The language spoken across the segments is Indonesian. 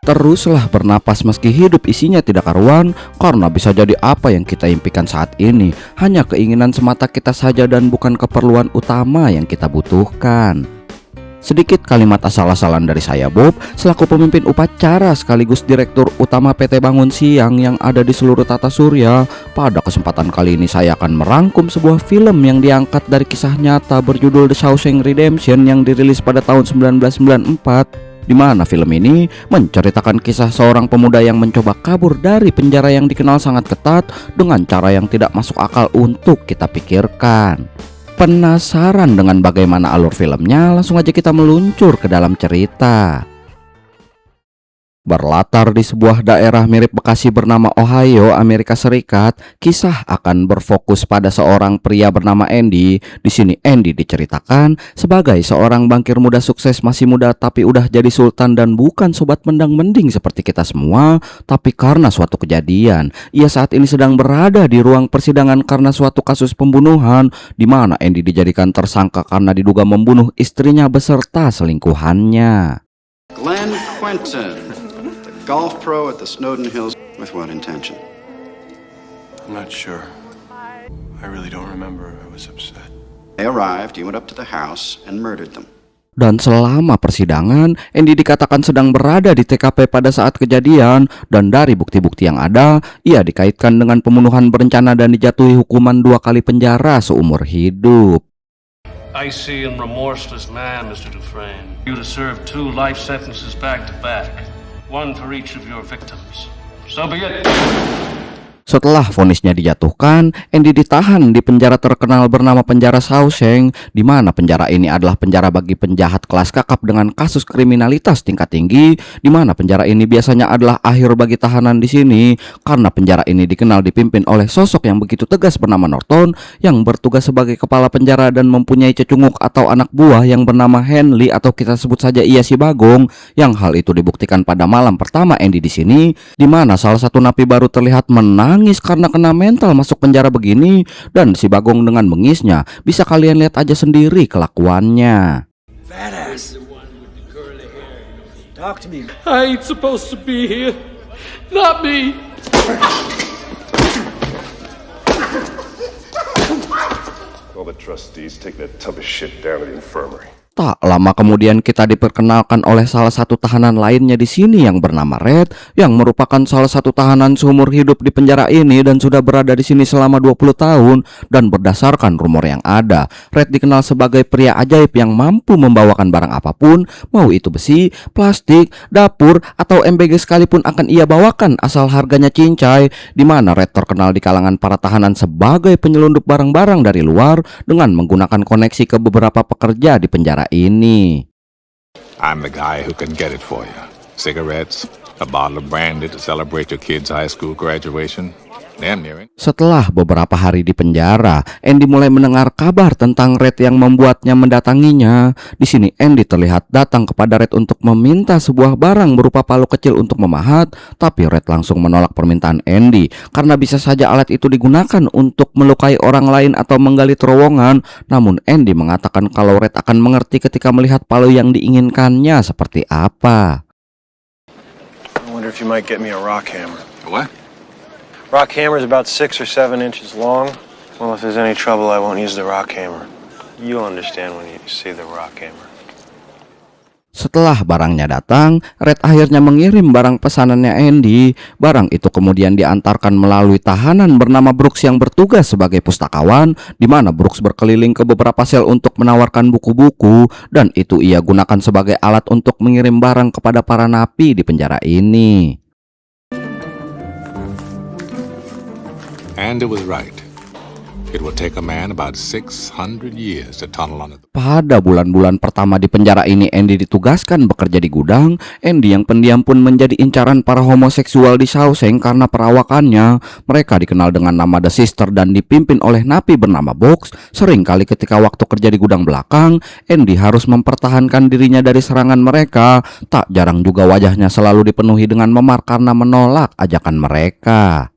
Teruslah bernapas meski hidup isinya tidak karuan, karena bisa jadi apa yang kita impikan saat ini hanya keinginan semata kita saja dan bukan keperluan utama yang kita butuhkan. Sedikit kalimat asal-asalan dari saya, Bob, selaku pemimpin upacara sekaligus direktur utama PT Bangun Siang yang ada di seluruh tata surya. Pada kesempatan kali ini saya akan merangkum sebuah film yang diangkat dari kisah nyata berjudul The Shawshank Redemption yang dirilis pada tahun 1994. Di mana film ini menceritakan kisah seorang pemuda yang mencoba kabur dari penjara yang dikenal sangat ketat dengan cara yang tidak masuk akal untuk kita pikirkan. Penasaran dengan bagaimana alur filmnya? Langsung aja kita meluncur ke dalam cerita. Berlatar di sebuah daerah mirip Bekasi bernama Ohio, Amerika Serikat, kisah akan berfokus pada seorang pria bernama Andy. Di sini Andy diceritakan sebagai seorang bankir muda sukses, masih muda tapi udah jadi sultan dan bukan sobat mendang-mending seperti kita semua. Tapi karena suatu kejadian, ia saat ini sedang berada di ruang persidangan karena suatu kasus pembunuhan di mana Andy dijadikan tersangka karena diduga membunuh istrinya beserta selingkuhannya. Glenn Quentin, the golf pro at the Snowden Hills. With what intention? I'm not sure. I really don't remember. I was upset. They arrived, you went up to the house and murdered them. Dan selama persidangan, Andy dikatakan sedang berada di TKP pada saat kejadian, dan dari bukti-bukti yang ada, ia dikaitkan dengan pembunuhan berencana dan dijatuhi hukuman 2 kali penjara seumur hidup. I see a remorseless man, Mr. Dufresne. You to serve 2 life sentences back to back, 1 for each of your victims. So be it. Setelah vonisnya dijatuhkan, Andy ditahan di penjara terkenal bernama penjara Shawshank, di mana penjara ini adalah penjara bagi penjahat kelas kakap dengan kasus kriminalitas tingkat tinggi, di mana penjara ini biasanya adalah akhir bagi tahanan di sini, karena penjara ini dikenal dipimpin oleh sosok yang begitu tegas bernama Norton, yang bertugas sebagai kepala penjara dan mempunyai cecunguk atau anak buah yang bernama Henley, atau kita sebut saja ia si Bagong, yang hal itu dibuktikan pada malam pertama Andy di sini, di mana salah satu napi baru terlihat menangis karena kena mental masuk penjara begini, dan si Bagong dengan mengisnya. Bisa kalian lihat aja sendiri kelakuannya. Badass. Talk to me. I ain't supposed to be here. Not me. All the trustees take that tub of shit down to the infirmary. Tak lama kemudian kita diperkenalkan oleh salah satu tahanan lainnya di sini yang bernama Red, yang merupakan salah satu tahanan seumur hidup di penjara ini dan sudah berada di sini selama 20 tahun. Dan berdasarkan rumor yang ada, Red dikenal sebagai pria ajaib yang mampu membawakan barang apapun, mau itu besi, plastik, dapur, atau MBG sekalipun akan ia bawakan asal harganya cincai, di mana Red terkenal di kalangan para tahanan sebagai penyelundup barang-barang dari luar dengan menggunakan koneksi ke beberapa pekerja di penjara ini. I'm the guy who can get it for you. Cigarettes, a bottle of brandy to celebrate your kid's high school graduation. Damn near it. Setelah beberapa hari di penjara, Andy mulai mendengar kabar tentang Red yang membuatnya mendatanginya. Di sini Andy terlihat datang kepada Red untuk meminta sebuah barang berupa palu kecil untuk memahat, tapi Red langsung menolak permintaan Andy karena bisa saja alat itu digunakan untuk melukai orang lain atau menggali terowongan. Namun Andy mengatakan kalau Red akan mengerti ketika melihat palu yang diinginkannya seperti apa. I wonder if you might get me a rock hammer. What? Rock hammer is about 6 or 7 inches long. Well, if there's any trouble, I won't use the rock hammer. You'll understand when you see the rock hammer. Setelah barangnya datang, Red akhirnya mengirim barang pesanannya Andy. Barang itu kemudian diantarkan melalui tahanan bernama Brooks yang bertugas sebagai pustakawan, di mana Brooks berkeliling ke beberapa sel untuk menawarkan buku-buku, dan itu ia gunakan sebagai alat untuk mengirim barang kepada para napi di penjara ini. And it was right. It will take a man about 600 years to tunnel under the... Pada bulan-bulan pertama di penjara ini, Andy ditugaskan bekerja di gudang. Andy yang pendiam pun menjadi incaran para homoseksual di Shawshank karena perawakannya. Mereka dikenal dengan nama The Sister dan dipimpin oleh napi bernama Box. Seringkali ketika waktu kerja di gudang belakang, Andy harus mempertahankan dirinya dari serangan mereka. Tak jarang juga wajahnya selalu dipenuhi dengan memar karena menolak ajakan mereka.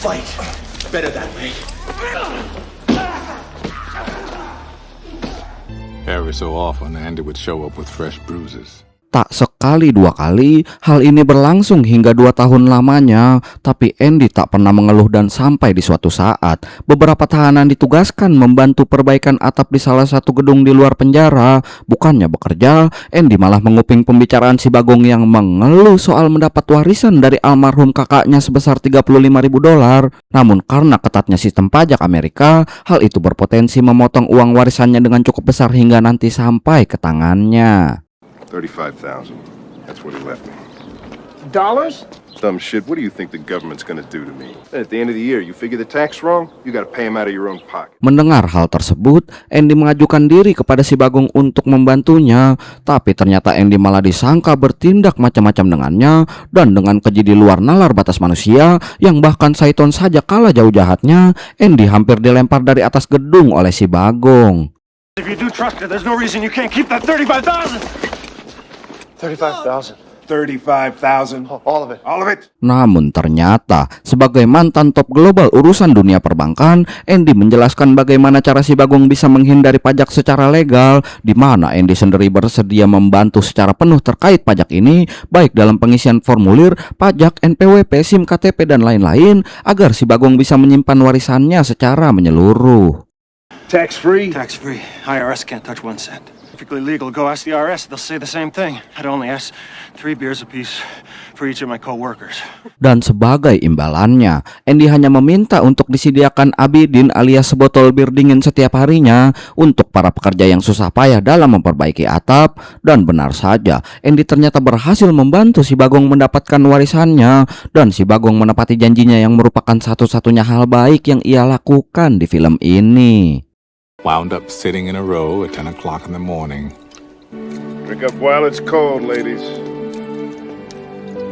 Fight. Better that way. Every so often, Andy would show up with fresh bruises. Tak sekali dua kali, hal ini berlangsung hingga 2 tahun lamanya. Tapi Andy tak pernah mengeluh dan sampai di suatu saat, beberapa tahanan ditugaskan membantu perbaikan atap di salah satu gedung di luar penjara. Bukannya bekerja, Andy malah menguping pembicaraan si Bagong yang mengeluh soal mendapat warisan dari almarhum kakaknya sebesar $35.000. Namun karena ketatnya sistem pajak Amerika, hal itu berpotensi memotong uang warisannya dengan cukup besar hingga nanti sampai ke tangannya. $35,000. That's what he left me. Dollars? Dumb shit. What do you think the government's gonna do to me? At the end of the year, you figure the tax wrong, you gotta pay him out of your own pocket. Mendengar hal tersebut, Andy mengajukan diri kepada si Bagong untuk membantunya. Tapi ternyata Andy malah disangka bertindak macam-macam dengannya. Dan dengan keji di luar nalar batas manusia, yang bahkan Saiton saja kalah jauh jahatnya, Andy hampir dilempar dari atas gedung oleh si Bagong. If you do trust her, there's no reason you can't keep that 35,000. 35,000. 35,000. All of it. All of it? Namun ternyata, sebagai mantan top global urusan dunia perbankan, Andy menjelaskan bagaimana cara si Bagong bisa menghindari pajak secara legal, di mana Andy sendiri bersedia membantu secara penuh terkait pajak ini, baik dalam pengisian formulir, pajak, NPWP, SIM, KTP, dan lain-lain, agar si Bagong bisa menyimpan warisannya secara menyeluruh. Tax free? Tax free. IRS can't touch 1 cent. Perfectly legal. Go ask the IRS. They'll say the same thing. I'd only ask 3 beers apiece for each of my co-workers. Dan sebagai imbalannya, Andy hanya meminta untuk disediakan Abidin alias sebotol bir dingin setiap harinya untuk para pekerja yang susah payah dalam memperbaiki atap. Dan benar saja, Andy ternyata berhasil membantu si Bagong mendapatkan warisannya. Dan si Bagong menepati janjinya yang merupakan satu-satunya hal baik yang ia lakukan di film ini. Wound up sitting in a row at 10 o'clock in the morning, Drink up while it's cold, ladies.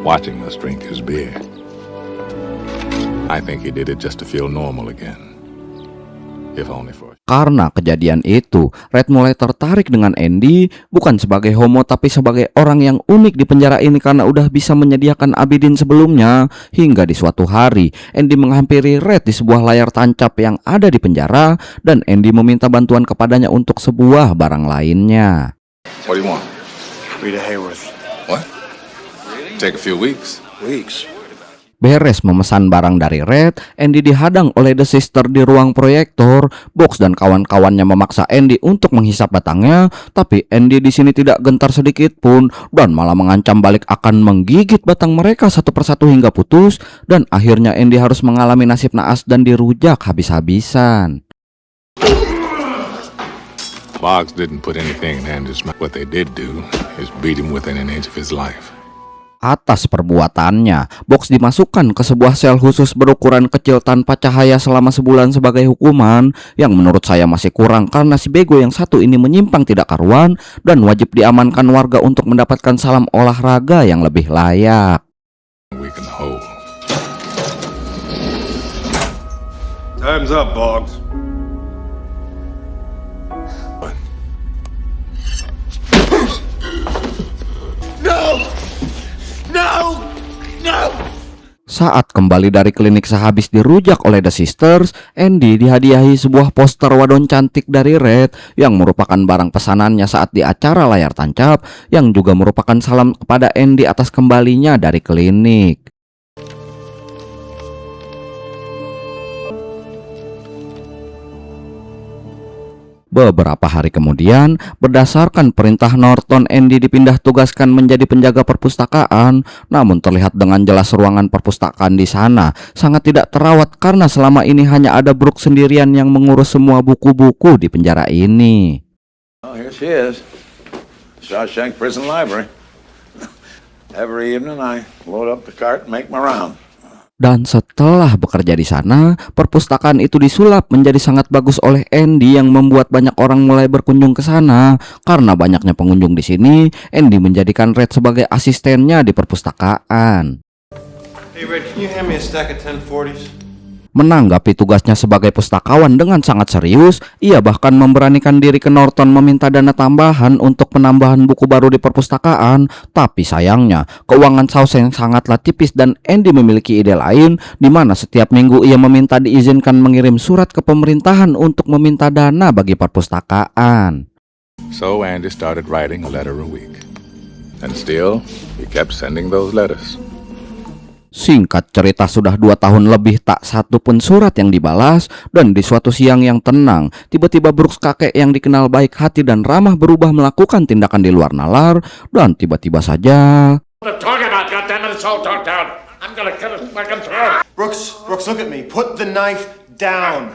watching us drink his beer. I think he did it just to feel normal again. If only for... Karena kejadian itu, Red mulai tertarik dengan Andy, bukan sebagai homo tapi sebagai orang yang unik di penjara ini karena udah bisa menyediakan Abidin sebelumnya. Hingga di suatu hari, Andy menghampiri Red di sebuah layar tancap yang ada di penjara, dan Andy meminta bantuan kepadanya untuk sebuah barang lainnya. What do you want? Rita Hayworth. What? Take a few weeks. Weeks. Beres memesan barang dari Red, Andy dihadang oleh The Sister di ruang proyektor. Box dan kawan-kawannya memaksa Andy untuk menghisap batangnya, tapi Andy di sini tidak gentar sedikit pun dan malah mengancam balik akan menggigit batang mereka satu persatu hingga putus. Dan akhirnya Andy harus mengalami nasib naas dan dirujak habis-habisan. Boggs didn't put anything in Andy's mouth. What they did do is beat him within an inch of his life. Atas perbuatannya, Box dimasukkan ke sebuah sel khusus berukuran kecil tanpa cahaya selama sebulan sebagai hukuman, yang menurut saya masih kurang karena si bego yang satu ini menyimpang tidak karuan dan wajib diamankan warga untuk mendapatkan salam olahraga yang lebih layak. We can hold. Time's up, Boggs. Saat kembali dari klinik sehabis dirujak oleh The Sisters, Andy dihadiahi sebuah poster wadon cantik dari Red yang merupakan barang pesanannya saat di acara layar tancap, yang juga merupakan salam kepada Andy atas kembalinya dari klinik. Beberapa hari kemudian, berdasarkan perintah Norton, Andy dipindah tugaskan menjadi penjaga perpustakaan. Namun terlihat dengan jelas ruangan perpustakaan di sana sangat tidak terawat karena selama ini hanya ada Brooke sendirian yang mengurus semua buku-buku di penjara ini. Oh, here she is. Shawshank Prison Library. Every evening I load up the cart and make my round. Dan setelah bekerja di sana, perpustakaan itu disulap menjadi sangat bagus oleh Andy yang membuat banyak orang mulai berkunjung ke sana. Karena banyaknya pengunjung di sini, Andy menjadikan Red sebagai asistennya di perpustakaan. Hey, Red, can you hand me a stack of 1040s? Menanggapi tugasnya sebagai pustakawan dengan sangat serius, ia bahkan memberanikan diri ke Norton meminta dana tambahan untuk penambahan buku baru di perpustakaan. Tapi sayangnya, keuangan Shawshank sangatlah tipis dan Andy memiliki ide lain, di mana setiap minggu ia meminta diizinkan mengirim surat ke pemerintahan untuk meminta dana bagi perpustakaan. So Andy started writing a letter a week. And still, he kept sending those letters. Singkat cerita sudah 2 tahun lebih tak satu pun surat yang dibalas, dan di suatu siang yang tenang, tiba-tiba Brooks kakek yang dikenal baik hati dan ramah berubah melakukan tindakan di luar nalar, dan tiba-tiba saja Brooks, look at me. Put the knife down.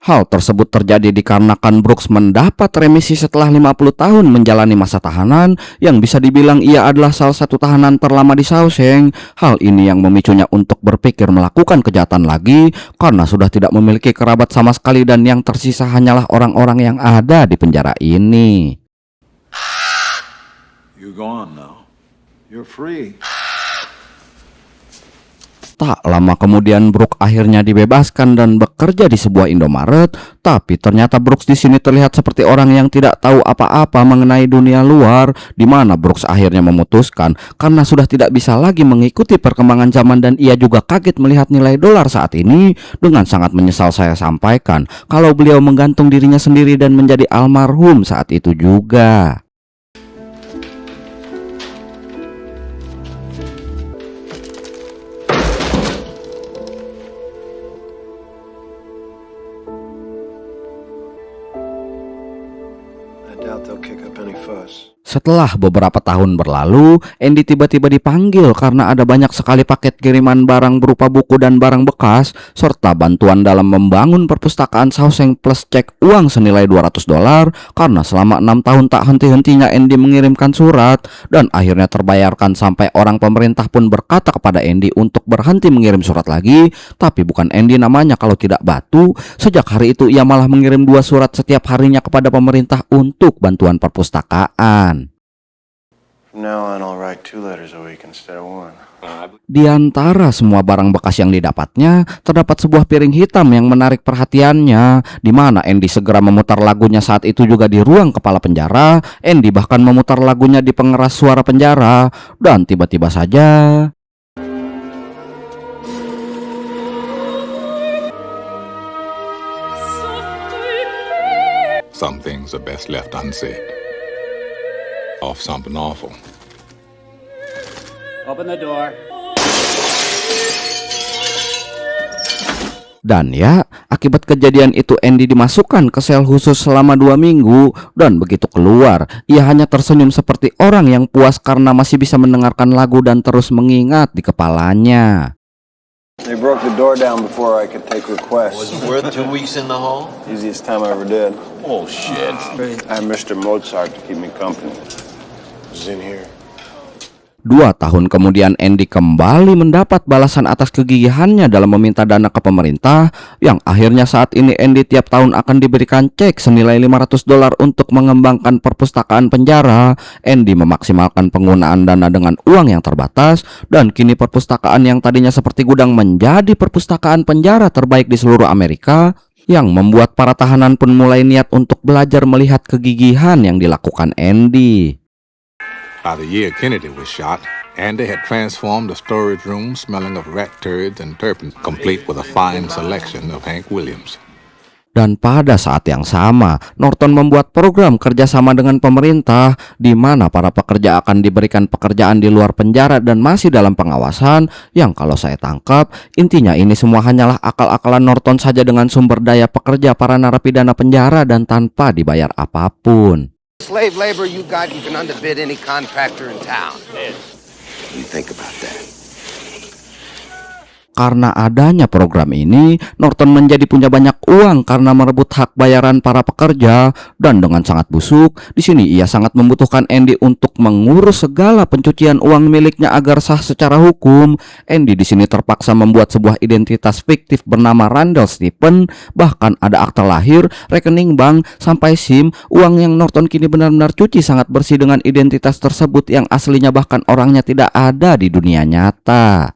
hal tersebut terjadi dikarenakan Brooks mendapat remisi setelah 50 tahun menjalani masa tahanan, yang bisa dibilang ia adalah salah satu tahanan terlama di Shawshank. Hal ini yang memicunya untuk berpikir melakukan kejahatan lagi karena sudah tidak memiliki kerabat sama sekali, dan yang tersisa hanyalah orang-orang yang ada di penjara ini. You go on now. You're free. Tak lama kemudian Brooks akhirnya dibebaskan dan bekerja di sebuah Indomaret, tapi ternyata Brooks di sini terlihat seperti orang yang tidak tahu apa-apa mengenai dunia luar, di mana Brooks akhirnya memutuskan karena sudah tidak bisa lagi mengikuti perkembangan zaman, dan ia juga kaget melihat nilai dolar saat ini. Dengan sangat menyesal saya sampaikan kalau beliau menggantung dirinya sendiri dan menjadi almarhum saat itu juga. Setelah beberapa tahun berlalu, Andy tiba-tiba dipanggil karena ada banyak sekali paket kiriman barang berupa buku dan barang bekas, serta bantuan dalam membangun perpustakaan Shawshank plus cek uang senilai $200, karena selama 6 tahun tak henti-hentinya Andy mengirimkan surat, dan akhirnya terbayarkan sampai orang pemerintah pun berkata kepada Andy untuk berhenti mengirim surat lagi. Tapi bukan Andy namanya kalau tidak batu. Sejak hari itu ia malah mengirim 2 surat setiap harinya kepada pemerintah untuk bantuan perpustakaan. From now on, I'll write 2 letters a week instead of 1. Di antara semua barang bekas yang didapatnya, terdapat sebuah piring hitam yang menarik perhatiannya, di mana Andy segera memutar lagunya saat itu juga di ruang kepala penjara. Andy bahkan memutar lagunya di pengeras suara penjara, dan tiba-tiba saja Some things are best left unsaid. Off something awful. Open the door. Dan ya, akibat kejadian itu Andy dimasukkan ke sel khusus selama 2 minggu, dan begitu keluar, ia hanya tersenyum seperti orang yang puas karena masih bisa mendengarkan lagu dan terus mengingat di kepalanya. They broke the door down before I could take requests. Was it worth 2 weeks in the hole? Easiest time I ever did. Oh, shit. I had Mr. Mozart to keep me company. He was in here. 2 tahun kemudian Andy kembali mendapat balasan atas kegigihannya dalam meminta dana ke pemerintah, yang akhirnya saat ini Andy tiap tahun akan diberikan cek senilai $500 untuk mengembangkan perpustakaan penjara. Andy memaksimalkan penggunaan dana dengan uang yang terbatas, dan kini perpustakaan yang tadinya seperti gudang menjadi perpustakaan penjara terbaik di seluruh Amerika, yang membuat para tahanan pun mulai niat untuk belajar melihat kegigihan yang dilakukan Andy. By the year Kennedy was shot, Andy had transformed the storage room smelling of rat turds and turpentine, complete with a fine selection of Hank Williams. Dan pada saat yang sama, Norton membuat program kerjasama dengan pemerintah, di mana para pekerja akan diberikan pekerjaan di luar penjara dan masih dalam pengawasan, yang kalau saya tangkap, intinya ini semua hanyalah akal-akalan Norton saja dengan sumber daya pekerja para narapidana penjara dan tanpa dibayar apapun. Slave labor you got, you can underbid any contractor in town. You think about that. Karena adanya program ini, Norton menjadi punya banyak uang karena merebut hak bayaran para pekerja, dan dengan sangat busuk, di sini ia sangat membutuhkan Andy untuk mengurus segala pencucian uang miliknya agar sah secara hukum. Andy di sini terpaksa membuat sebuah identitas fiktif bernama Randall Stephen, bahkan ada akta lahir, rekening bank, sampai SIM. Uang yang Norton kini benar-benar cuci sangat bersih dengan identitas tersebut yang aslinya bahkan orangnya tidak ada di dunia nyata.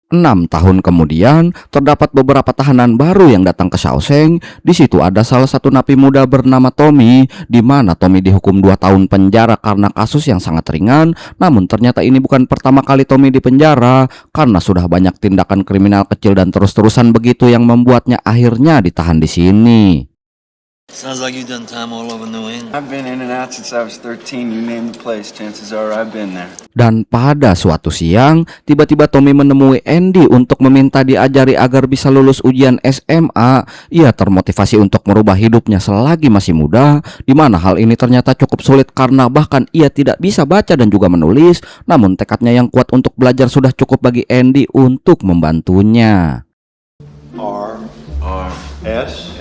6 tahun kemudian, terdapat beberapa tahanan baru yang datang ke Shawshank. Di situ ada salah satu napi muda bernama Tommy, di mana Tommy dihukum 2 tahun penjara karena kasus yang sangat ringan. Namun ternyata ini bukan pertama kali Tommy dipenjara, karena sudah banyak tindakan kriminal kecil dan terus-terusan begitu yang membuatnya akhirnya ditahan di sini. Sounds like you've done time all over New England. I've been in and out since I was 13. You name the place, chances are I've been there. Dan pada suatu siang, tiba-tiba Tommy menemui Andy untuk meminta diajari agar bisa lulus ujian SMA. Ia termotivasi untuk merubah hidupnya selagi masih muda, di mana hal ini ternyata cukup sulit karena bahkan ia tidak bisa baca dan juga menulis. Namun tekadnya yang kuat untuk belajar sudah cukup bagi Andy untuk membantunya. S.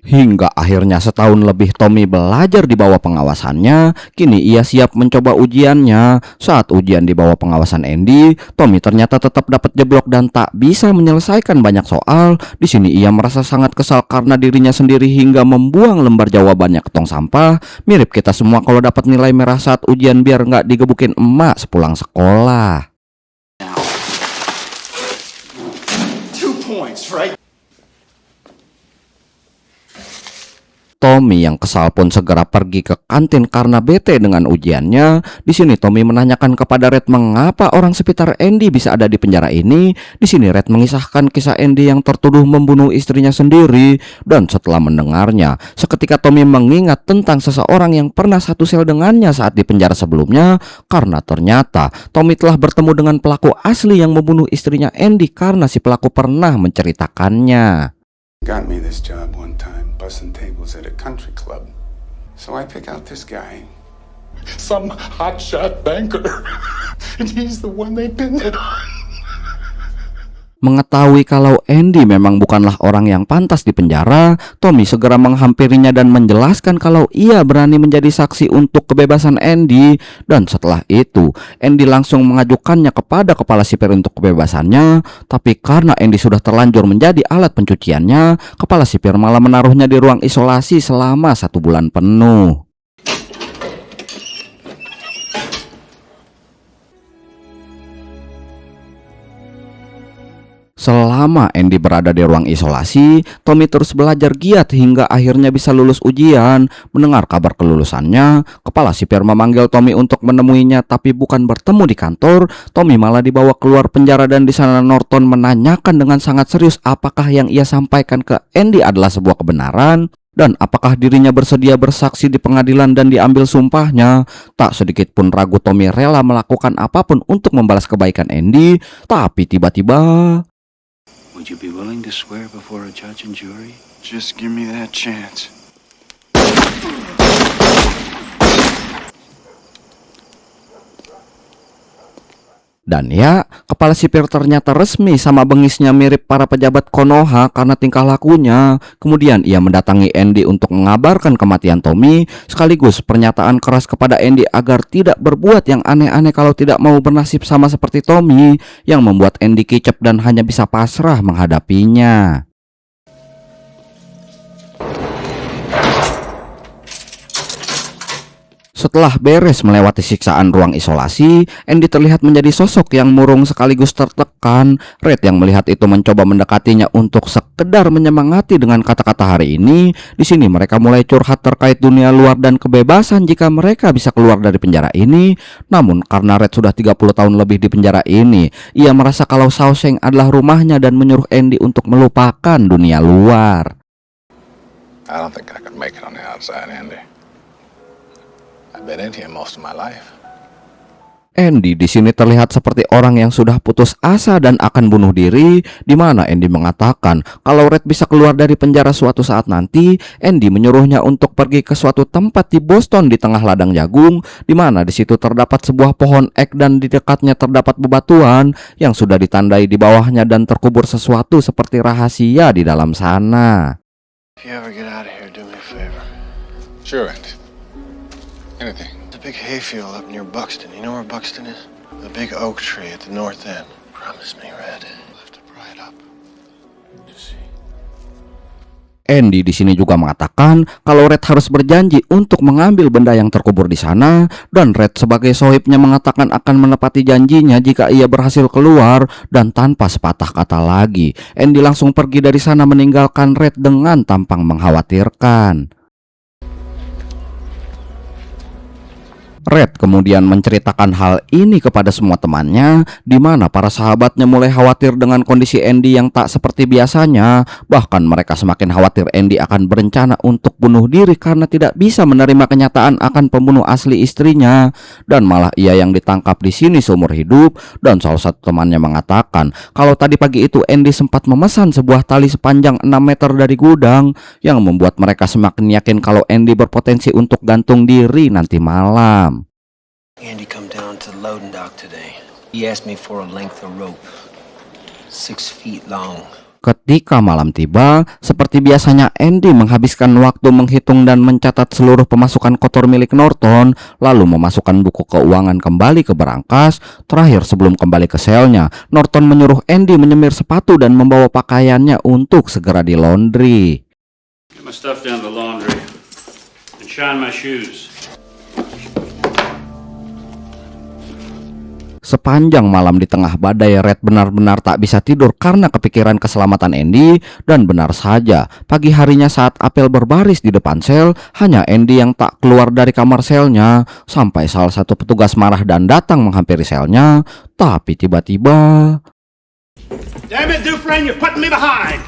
Hingga akhirnya setahun lebih Tommy belajar di bawah pengawasannya. Kini ia siap mencoba ujiannya. Saat ujian di bawah pengawasan Andy, Tommy ternyata tetap dapat jeblok dan tak bisa menyelesaikan banyak soal. Di sini ia merasa sangat kesal karena dirinya sendiri hingga membuang lembar jawabannya ke tong sampah. Mirip kita semua kalau dapat nilai merah saat ujian biar nggak digebukin emak sepulang sekolah. 2 points, right? Tommy yang kesal pun segera pergi ke kantin karena bete dengan ujiannya. Di sini Tommy menanyakan kepada Red mengapa orang sekitar Andy bisa ada di penjara ini. Di sini Red mengisahkan kisah Andy yang tertuduh membunuh istrinya sendiri. Dan setelah mendengarnya, seketika Tommy mengingat tentang seseorang yang pernah satu sel dengannya saat di penjara sebelumnya. Karena ternyata Tommy telah bertemu dengan pelaku asli yang membunuh istrinya Andy karena si pelaku pernah menceritakannya. Got me this job one time, bussing tables at a country club. So I pick out this guy, some hotshot banker, and he's the one they pinned it on. Mengetahui kalau Andy memang bukanlah orang yang pantas di penjara, Tommy segera menghampirinya dan menjelaskan kalau ia berani menjadi saksi untuk kebebasan Andy. Dan setelah itu, Andy langsung mengajukannya kepada kepala sipir untuk kebebasannya. Tapi karena Andy sudah terlanjur menjadi alat pencuciannya, kepala sipir malah menaruhnya di ruang isolasi selama 1 bulan penuh. Selama Andy berada di ruang isolasi, Tommy terus belajar giat hingga akhirnya bisa lulus ujian. Mendengar kabar kelulusannya, kepala sipir memanggil Tommy untuk menemuinya, tapi bukan bertemu di kantor. Tommy malah dibawa keluar penjara dan di sana Norton menanyakan dengan sangat serius apakah yang ia sampaikan ke Andy adalah sebuah kebenaran. Dan apakah dirinya bersedia bersaksi di pengadilan dan diambil sumpahnya. Tak sedikit pun ragu Tommy rela melakukan apapun untuk membalas kebaikan Andy. Tapi tiba-tiba, Would you be willing to swear before a judge and jury? Just give me that chance. dan ya, kepala sipir ternyata resmi sama bengisnya mirip para pejabat Konoha karena tingkah lakunya. Kemudian ia mendatangi Andy untuk mengabarkan kematian Tommy, sekaligus pernyataan keras kepada Andy agar tidak berbuat yang aneh-aneh kalau tidak mau bernasib sama seperti Tommy, yang membuat Andy kicep dan hanya bisa pasrah menghadapinya. Setelah beres melewati siksaan ruang isolasi, Andy terlihat menjadi sosok yang murung sekaligus tertekan. Red yang melihat itu mencoba mendekatinya untuk sekedar menyemangati dengan kata-kata hari ini. Di sini mereka mulai curhat terkait dunia luar dan kebebasan jika mereka bisa keluar dari penjara ini. Namun karena Red sudah 30 tahun lebih di penjara ini, ia merasa kalau Shawshank adalah rumahnya dan menyuruh Andy untuk melupakan dunia luar. I don't think I could make it on the outside, Andy. I've been in here most of my life. Andy di sini terlihat seperti orang yang sudah putus asa dan akan bunuh diri, di mana Andy mengatakan kalau Red bisa keluar dari penjara suatu saat nanti. Andy menyuruhnya untuk pergi ke suatu tempat di Boston di tengah ladang jagung, di mana di situ terdapat sebuah pohon ek dan di dekatnya terdapat bebatuan yang sudah ditandai di bawahnya dan terkubur sesuatu seperti rahasia di dalam sana. If you ever get out of here, do me a favor. Sure, Andy. Anything. There's a big hayfield up near Buxton. You know where Buxton is? The big oak tree at the north end. Promise me, Red. I'll have to pry it up. To see. Andy di sini juga mengatakan kalau Red harus berjanji untuk mengambil benda yang terkubur di sana, dan Red sebagai sohibnya mengatakan akan menepati janjinya jika ia berhasil keluar. Dan tanpa sepatah kata lagi, Andy langsung pergi dari sana meninggalkan Red dengan tampang mengkhawatirkan. Red kemudian menceritakan hal ini kepada semua temannya, di mana para sahabatnya mulai khawatir dengan kondisi Andy yang tak seperti biasanya. Bahkan mereka semakin khawatir Andy akan berencana untuk bunuh diri karena tidak bisa menerima kenyataan akan pembunuh asli istrinya, dan malah ia yang ditangkap di sini seumur hidup. Dan salah satu temannya mengatakan kalau tadi pagi itu Andy sempat memesan sebuah tali sepanjang 6 meter dari gudang, yang membuat mereka semakin yakin kalau Andy berpotensi untuk gantung diri nanti malam. Andy come down to the loading dock today. He asked me for a length of rope, 6 feet long. Ketika malam tiba, seperti biasanya Andy menghabiskan waktu menghitung dan mencatat seluruh pemasukan kotor milik Norton, lalu memasukkan buku keuangan kembali ke berangkas. Terakhir sebelum kembali ke selnya, Norton menyuruh Andy menyemir sepatu dan membawa pakaiannya untuk segera di laundry. Get my stuff down to the laundry and shine my shoes. Sepanjang malam di tengah badai, Red benar-benar tak bisa tidur karena kepikiran keselamatan Andy. Dan benar saja, pagi harinya saat apel berbaris di depan sel, hanya Andy yang tak keluar dari kamar selnya, sampai salah satu petugas marah dan datang menghampiri selnya. Tapi tiba-tiba, Damn it, Dufresne, you're putting me behind!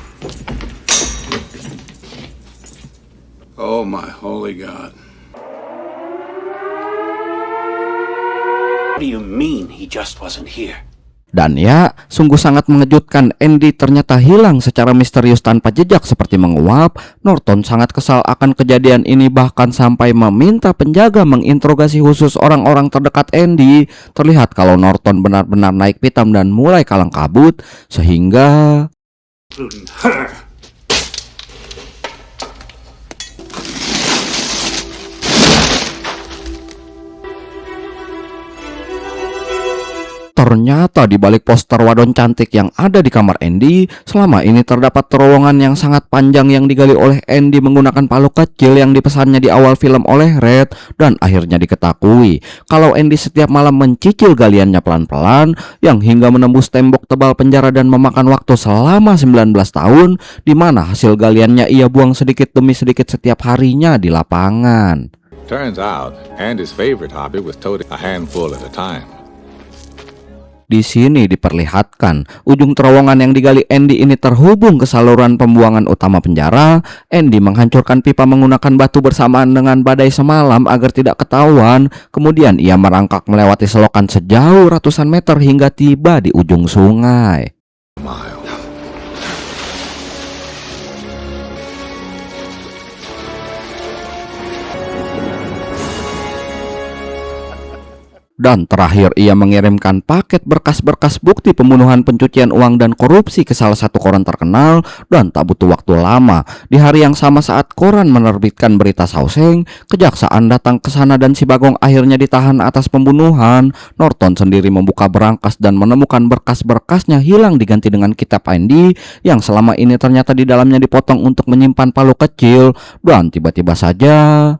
Oh, my holy God. What do you mean he just wasn't here? dan ya, sungguh sangat mengejutkan, Andy ternyata hilang secara misterius tanpa jejak seperti menguap. Norton sangat kesal akan kejadian ini, bahkan sampai meminta penjaga menginterogasi khusus orang-orang terdekat Andy. Terlihat kalau Norton benar-benar naik pitam dan mulai kalang kabut, sehingga ternyata di balik poster wadon cantik yang ada di kamar Andy, selama ini terdapat terowongan yang sangat panjang yang digali oleh Andy menggunakan palu kecil yang dipesannya di awal film oleh Red. Dan akhirnya diketahui kalau Andy setiap malam mencicil galiannya pelan-pelan, yang hingga menembus tembok tebal penjara dan memakan waktu selama 19 tahun, di mana hasil galiannya ia buang sedikit demi sedikit setiap harinya di lapangan. Turns out, Andy's favorite hobby was toting a handful at a time. Di sini diperlihatkan ujung terowongan yang digali Andy ini terhubung ke saluran pembuangan utama penjara. Andy menghancurkan pipa menggunakan batu bersamaan dengan badai semalam agar tidak ketahuan. Kemudian ia merangkak melewati selokan sejauh ratusan meter hingga tiba di ujung sungai. Dan terakhir ia mengirimkan paket berkas-berkas bukti pembunuhan, pencucian uang, dan korupsi ke salah satu koran terkenal. Dan tak butuh waktu lama, di hari yang sama saat koran menerbitkan berita Sauseng, kejaksaan datang ke sana dan si Bagong akhirnya ditahan atas pembunuhan. Norton sendiri membuka berangkas dan menemukan berkas-berkasnya hilang diganti dengan kitab Andy yang selama ini ternyata di dalamnya dipotong untuk menyimpan palu kecil. Dan tiba-tiba saja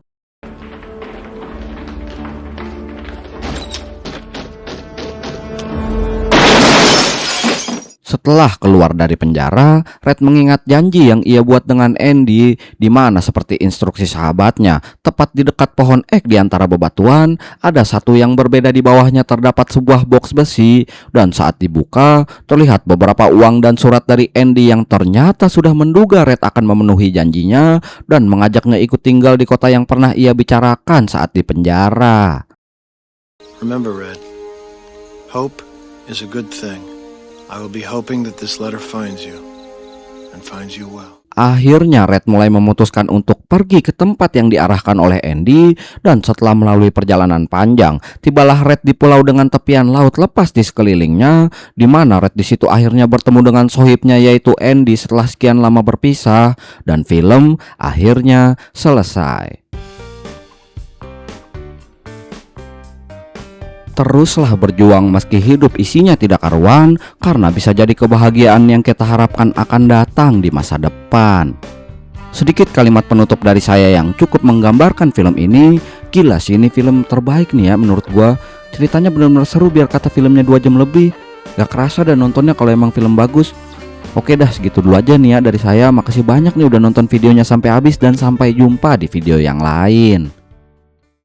setelah keluar dari penjara, Red mengingat janji yang ia buat dengan Andy, di mana seperti instruksi sahabatnya, tepat di dekat pohon ek di antara bebatuan, ada satu yang berbeda. Di bawahnya terdapat sebuah box besi, dan saat dibuka, terlihat beberapa uang dan surat dari Andy yang ternyata sudah menduga Red akan memenuhi janjinya dan mengajaknya ikut tinggal di kota yang pernah ia bicarakan saat di penjara. Remember, Red, hope is a good thing. I will be hoping that this letter finds you and finds you well. Akhirnya Red mulai memutuskan untuk pergi ke tempat yang diarahkan oleh Andy, dan setelah melalui perjalanan panjang, tibalah Red di pulau dengan tepian laut lepas di sekelilingnya, di mana Red di situ akhirnya bertemu dengan sohibnya yaitu Andy setelah sekian lama berpisah, dan film akhirnya selesai. Teruslah berjuang meski hidup isinya tidak karuan, karena bisa jadi kebahagiaan yang kita harapkan akan datang di masa depan. Sedikit kalimat penutup dari saya yang cukup menggambarkan film ini. Gila sih, ini film terbaik nih ya menurut gua. Ceritanya benar-benar seru, biar kata filmnya 2 jam lebih. Gak kerasa dan nontonnya kalau emang film bagus. Oke dah, segitu dulu aja nih ya dari saya. Makasih banyak nih udah nonton videonya sampai habis, dan sampai jumpa di video yang lain.